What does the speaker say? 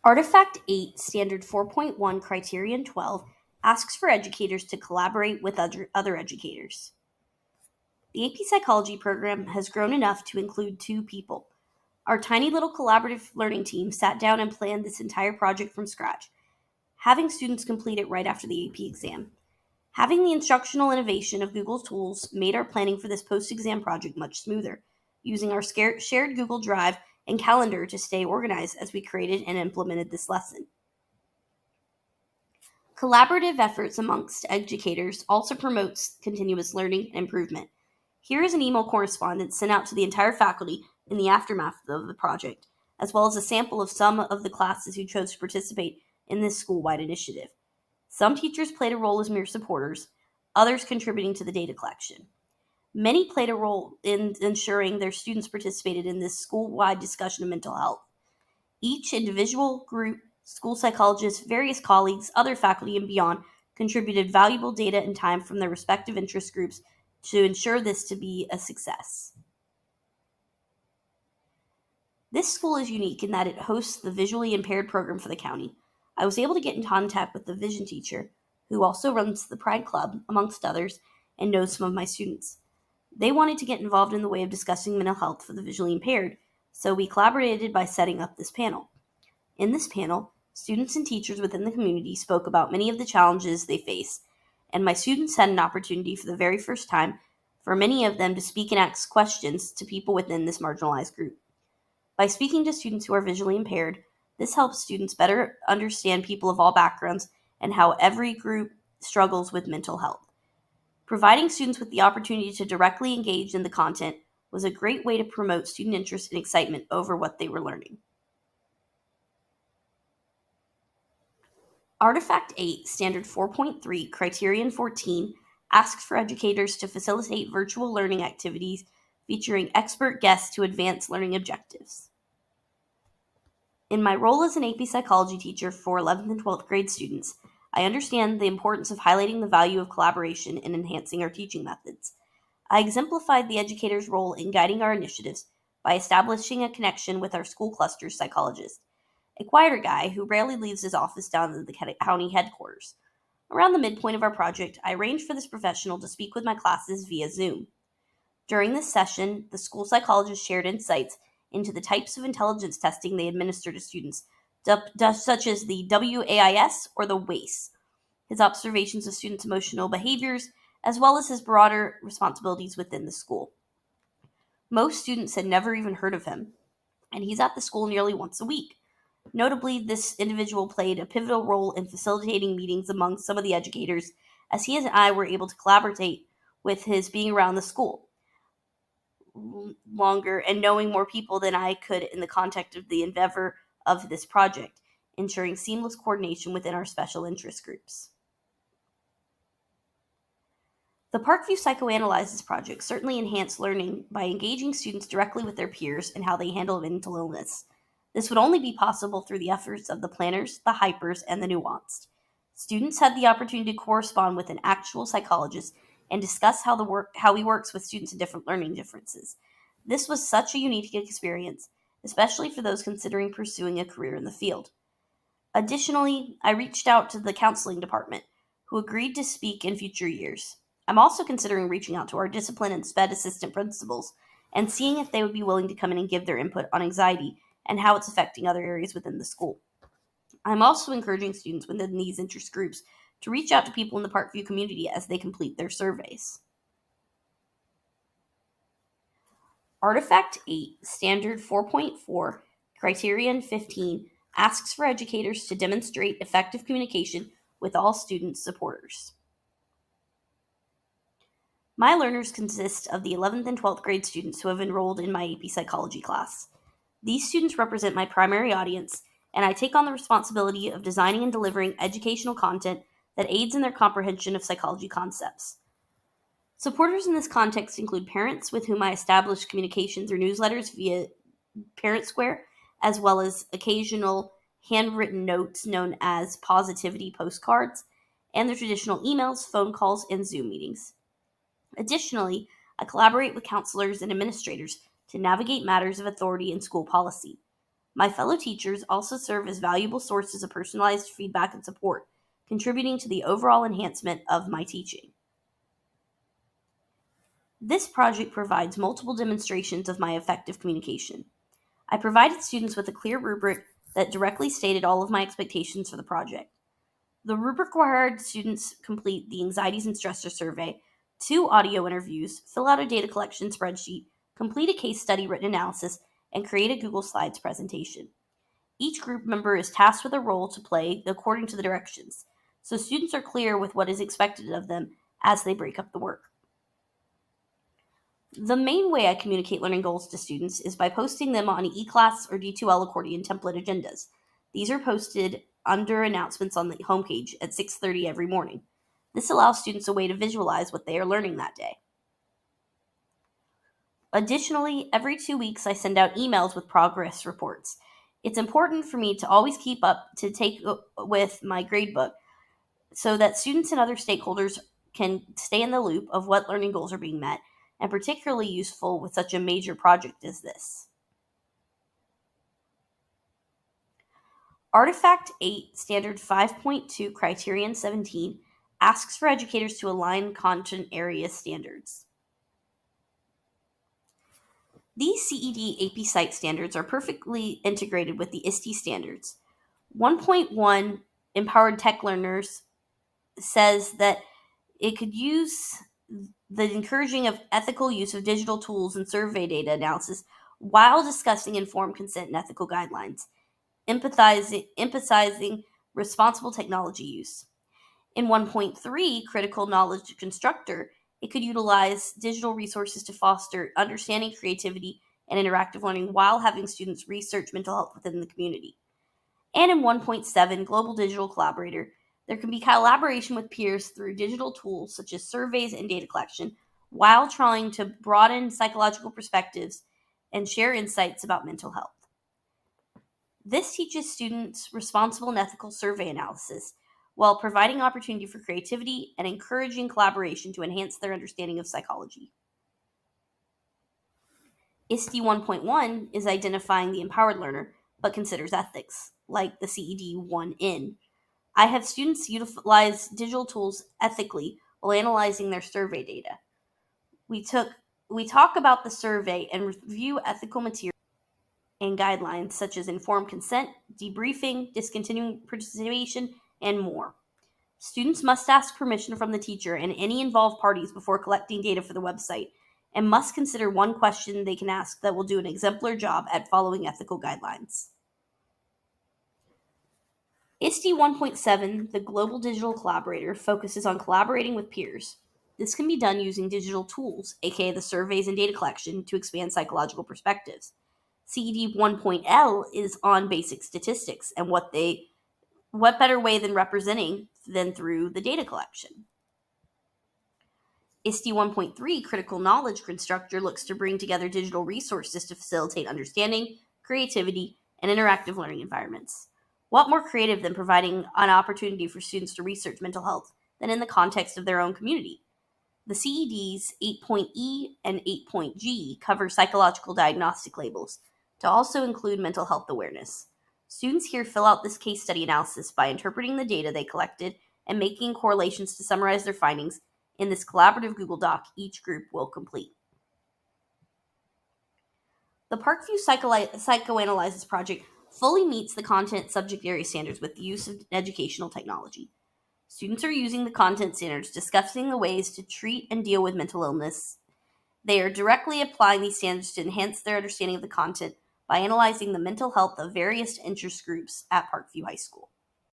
Artifact 8, Standard 4.1, Criterion 12 asks for educators to collaborate with other educators. The AP Psychology program has grown enough to include 2 people. Our tiny little collaborative learning team sat down and planned this entire project from scratch, having students complete it right after the AP exam. Having the instructional innovation of Google's tools made our planning for this post-exam project much smoother, using our shared Google Drive and calendar to stay organized as we created and implemented this lesson. Collaborative efforts amongst educators also promotes continuous learning and improvement. Here is an email correspondence sent out to the entire faculty in the aftermath of the project, as well as a sample of some of the classes who chose to participate in this school-wide initiative. Some teachers played a role as mere supporters, others contributing to the data collection. Many played a role in ensuring their students participated in this school-wide discussion of mental health. Each individual, group, school psychologists, various colleagues, other faculty, and beyond contributed valuable data and time from their respective interest groups to ensure this to be a success. This school is unique in that it hosts the visually impaired program for the county. I was able to get in contact with the vision teacher, who also runs the Pride Club, amongst others, and knows some of my students. They wanted to get involved in the way of discussing mental health for the visually impaired, so we collaborated by setting up this panel. In this panel, students and teachers within the community spoke about many of the challenges they face, and my students had an opportunity for the very first time for many of them to speak and ask questions to people within this marginalized group. By speaking to students who are visually impaired, this helps students better understand people of all backgrounds and how every group struggles with mental health. Providing students with the opportunity to directly engage in the content was a great way to promote student interest and excitement over what they were learning. Artifact 8, Standard 4.3, Criterion 14 asks for educators to facilitate virtual learning activities featuring expert guests to advance learning objectives. In my role as an AP Psychology teacher for 11th and 12th grade students, I understand the importance of highlighting the value of collaboration and enhancing our teaching methods. I exemplified the educator's role in guiding our initiatives by establishing a connection with our school cluster's psychologist, a quieter guy who rarely leaves his office down in the county headquarters. Around the midpoint of our project, I arranged for this professional to speak with my classes via Zoom. During this session, the school psychologist shared insights into the types of intelligence testing they administer to students, such as the WAIS or the WAIS, his observations of students' emotional behaviors, as well as his broader responsibilities within the school. Most students had never even heard of him, and he's at the school nearly once a week. Notably, this individual played a pivotal role in facilitating meetings among some of the educators, as he and I were able to collaborate with his being around the school longer and knowing more people than I could in the context of the endeavor of this project, ensuring seamless coordination within our special interest groups. The Parkview Psychoanalysis project certainly enhanced learning by engaging students directly with their peers and how they handle mental illness. This would only be possible through the efforts of the planners, the hypers, and the nuanced. Students had the opportunity to correspond with an actual psychologist and discuss how he works with students in different learning differences. This was such a unique experience, especially for those considering pursuing a career in the field. Additionally, I reached out to the counseling department, who agreed to speak in future years. I'm also considering reaching out to our discipline and SPED assistant principals and seeing if they would be willing to come in and give their input on anxiety and how it's affecting other areas within the school. I'm also encouraging students within these interest groups to reach out to people in the Parkview community as they complete their surveys. Artifact 8, Standard 4.4, Criterion 15 asks for educators to demonstrate effective communication with all student supporters. My learners consist of the 11th and 12th grade students who have enrolled in my AP Psychology class. These students represent my primary audience, and I take on the responsibility of designing and delivering educational content that aids in their comprehension of psychology concepts. Supporters in this context include parents with whom I establish communication through newsletters via Parent Square, as well as occasional handwritten notes known as positivity postcards, and the traditional emails, phone calls, and Zoom meetings. Additionally, I collaborate with counselors and administrators to navigate matters of authority and school policy. My fellow teachers also serve as valuable sources of personalized feedback and support, contributing to the overall enhancement of my teaching. This project provides multiple demonstrations of my effective communication. I provided students with a clear rubric that directly stated all of my expectations for the project. The rubric required students complete the anxieties and stressor survey, 2 audio interviews, fill out a data collection spreadsheet, complete a case study written analysis, and create a Google Slides presentation. Each group member is tasked with a role to play according to the directions, so students are clear with what is expected of them as they break up the work. The main way I communicate learning goals to students is by posting them on eClass or D2L accordion template agendas. These are posted under announcements on the homepage at 6:30 every morning. This allows students a way to visualize what they are learning that day. Additionally, every 2 weeks I send out emails with progress reports. It's important for me to always keep up to take with my gradebook so that students and other stakeholders can stay in the loop of what learning goals are being met, and particularly useful with such a major project as this. Artifact 8, Standard 5.2, Criterion 17 asks for educators to align content area standards. These CED AP Site standards are perfectly integrated with the ISTE standards. 1.1 Empowered Tech Learners says that it could use the encouraging of ethical use of digital tools and survey data analysis while discussing informed consent and ethical guidelines, emphasizing responsible technology use. In 1.3, Critical Knowledge Constructor, it could utilize digital resources to foster understanding, creativity, and interactive learning while having students research mental health within the community. And in 1.7, Global Digital Collaborator, there can be collaboration with peers through digital tools such as surveys and data collection while trying to broaden psychological perspectives and share insights about mental health. This teaches students responsible and ethical survey analysis while providing opportunity for creativity and encouraging collaboration to enhance their understanding of psychology. ISTE 1.1 is identifying the empowered learner, but considers ethics, like the CED 1N. I have students utilize digital tools ethically while analyzing their survey data. We talk about the survey and review ethical material and guidelines such as informed consent, debriefing, discontinuing participation, and more. Students must ask permission from the teacher and any involved parties before collecting data for the website, and must consider one question they can ask that will do an exemplary job at following ethical guidelines. ISTE 1.7, the Global Digital Collaborator, focuses on collaborating with peers. This can be done using digital tools, aka the surveys and data collection, to expand psychological perspectives. CED 1.L is on basic statistics and what better way than representing than through the data collection. ISTE 1.3 Critical Knowledge Constructor looks to bring together digital resources to facilitate understanding, creativity, and interactive learning environments. What more creative than providing an opportunity for students to research mental health than in the context of their own community? The CEDs 8.E and 8.G cover psychological diagnostic labels to also include mental health awareness. Students here fill out this case study analysis by interpreting the data they collected and making correlations to summarize their findings in this collaborative Google Doc each group will complete. The Parkview Psychoanalysis Project fully meets the content subject area standards with the use of educational technology. Students are using the content standards, discussing the ways to treat and deal with mental illness. They are directly applying these standards to enhance their understanding of the content by analyzing the mental health of various interest groups at Parkview High School.